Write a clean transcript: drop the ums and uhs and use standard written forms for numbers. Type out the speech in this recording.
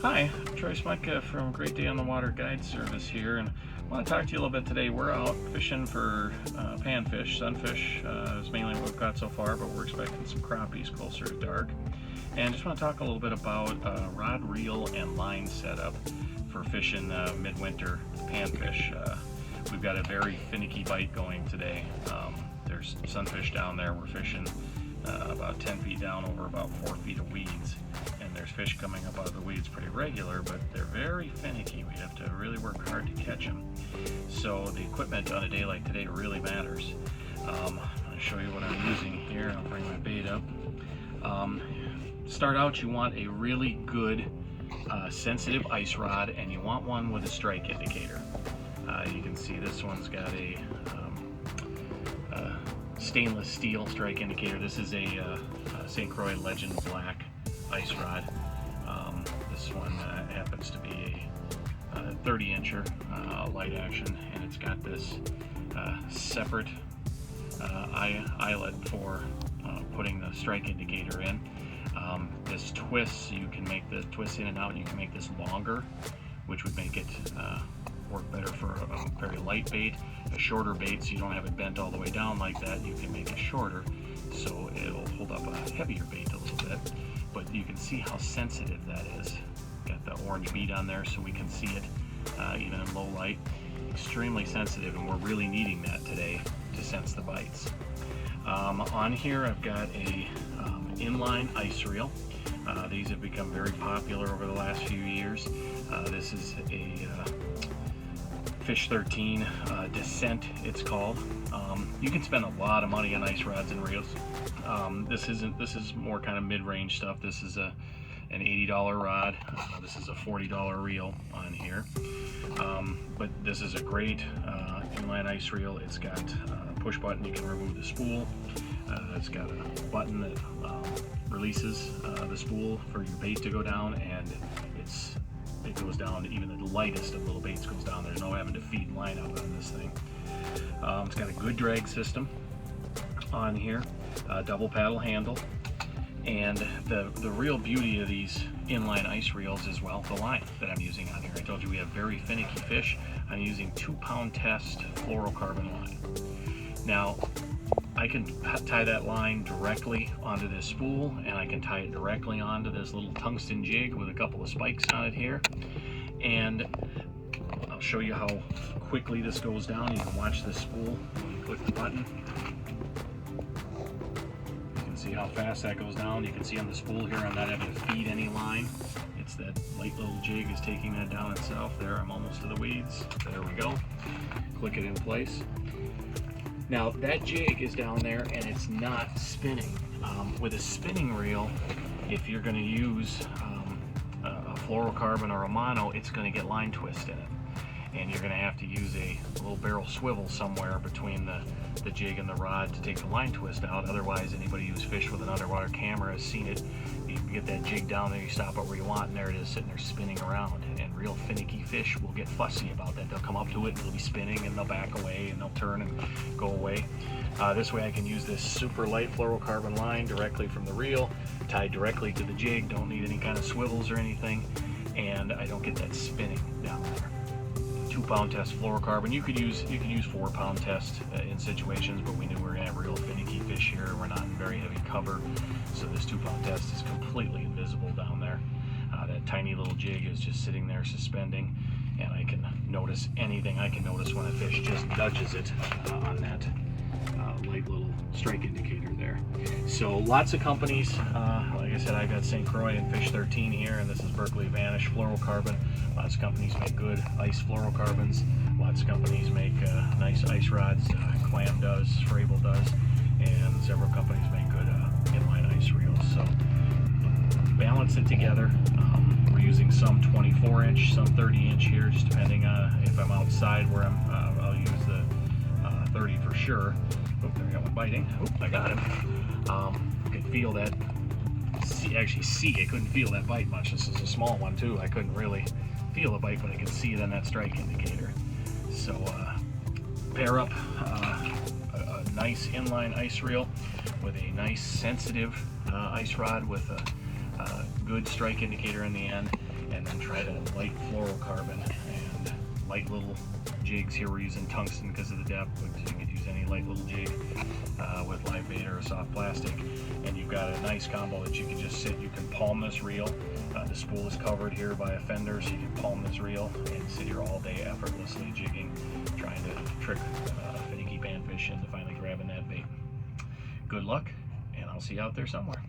Hi, Troy Smutka from Great Day on the Water Guide Service here, and I want to talk to you a little bit today. We're out fishing for panfish. Sunfish is mainly what we've got so far, but we're expecting some crappies closer to dark. And just want to talk a little bit about rod, reel, and line setup for fishing midwinter panfish. We've got a very finicky bite going today. There's sunfish down there. We're fishing about 10 feet down over about 4 feet of weeds, and there's fish coming up out of the weeds pretty regular, but they're very finicky. We have to really work hard to catch them. So the equipment on a day like today really matters. I'm going to show you what I'm using here. I'll bring my bait up. Start out, you want a really good sensitive ice rod, and you want one with a strike indicator. You can see this one's got a stainless steel strike indicator. This is a St. Croix Legend Black ice rod. This one happens to be a 30-incher light action, and it's got this separate eyelet for putting the strike indicator in. This twists, you can make the twist in and out, and you can make this longer, which would make it work better for a very light bait. A shorter bait, so you don't have it bent all the way down like that, you can make it shorter so it'll hold up a heavier bait a little bit. But you can see how sensitive that is. Got the orange bead on there so we can see it even in low light. Extremely sensitive, and we're really needing that today to sense the bites. On here I've got a inline ice reel. These have become very popular over the last few years. This is a Fish 13 Descent, it's called. You can spend a lot of money on ice rods and reels. This is more kind of mid-range stuff. This is an $80 rod. This is a $40 reel on here. But this is a great inline ice reel. It's got a push button, you can remove the spool. It's got a button that releases the spool for your bait to go down, and it goes down, even the lightest of little baits goes down. There's no having to feed line up on this thing. It's got a good drag system on here, double paddle handle, and the real beauty of these inline ice reels is, well, the line that I'm using on here. I told you we have very finicky fish. I'm using 2-pound test fluorocarbon line. Now, I can tie that line directly onto this spool, and I can tie it directly onto this little tungsten jig with a couple of spikes on it here. And I'll show you how quickly this goes down. You can watch this spool when you click the button. You can see how fast that goes down. You can see on the spool here I'm not having to feed any line. It's that light little jig is taking that down itself. There, I'm almost to the weeds. There we go. Click it in place. Now that jig is down there and it's not spinning. With a spinning reel, if you're going to use a fluorocarbon or a mono, it's going to get line twist in it. And you're going to have to use a little barrel swivel somewhere between the jig and the rod to take the line twist out. Otherwise, anybody who's fished with an underwater camera has seen it. You get that jig down there, you stop it where you want, and there it is sitting there spinning around. And real finicky fish will get fussy about that. They'll come up to it and it'll be spinning, and they'll back away and they'll turn and go away. This way I can use this super light fluorocarbon line directly from the reel, tied directly to the jig, don't need any kind of swivels or anything, and I don't get that spinning down there. 2-pound test fluorocarbon. You could use 4-pound test in situations, but we knew we were going to have real finicky fish here. We're not in very heavy cover, so this 2-pound test is completely invisible down there. That tiny little jig is just sitting there suspending, and I can notice anything. I can notice when a fish just nudges it on that light little strike indicator there. So lots of companies, like I said, I got St. Croix and Fish 13 here, and this is Berkeley Vanish fluorocarbon. Lots of companies make good ice fluorocarbons. Lots of companies make nice ice rods. Clam does, Frable does, and several companies make good inline ice reels. So balance it together. We're using some 24-inch, some 30-inch here, just depending on if I'm outside where I'll use the 30 for sure. Oh, there we got one biting. Oh, I got him. I could feel that. Actually see, I couldn't feel that bite much. This is a small one too. I couldn't really feel the bite, but I could see it on that strike indicator. So pair up a nice inline ice reel with a nice sensitive ice rod with a good strike indicator in the end, and then try to light fluorocarbon and light little jigs. Here we're using tungsten because of the depth, but you could use any light little jig with live bait or a soft plastic, and you've got a nice combo that you can just sit. You can palm this reel. The spool is covered here by a fender, so you can palm this reel and sit here all day effortlessly jigging, trying to trick finicky panfish into finally grabbing that bait. Good luck, and I'll see you out there somewhere.